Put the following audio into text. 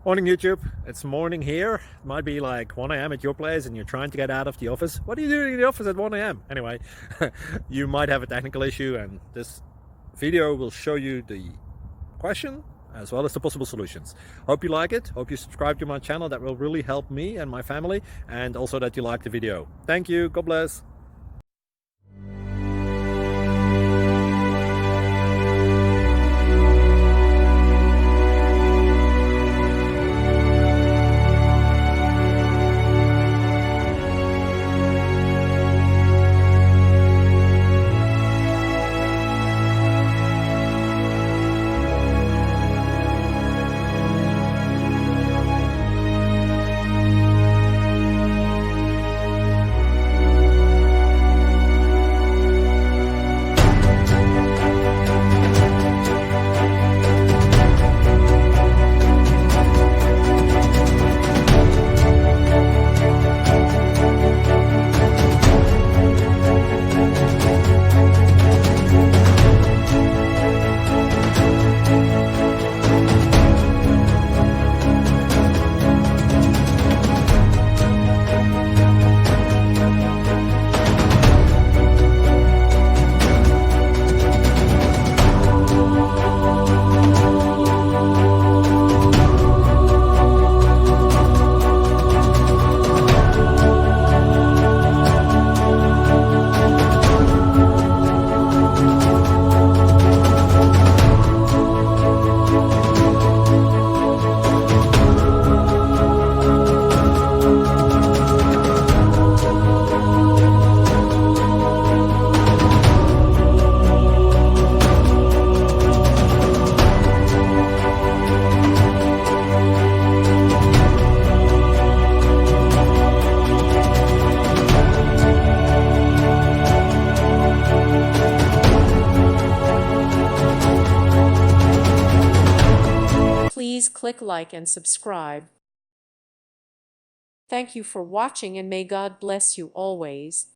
Morning YouTube, it's morning here. It might be like 1 a.m. at your place and you're trying to get out of the office. What are you doing in the office at 1 a.m.? Anyway, you might have a technical issue and this video will show you the question as well as the possible solutions. Hope you like it, hope you subscribe to my channel. That will really help me and my family, and also that you like the video. Thank you, God bless. Please click like and subscribe. Thank you for watching and may God bless you always.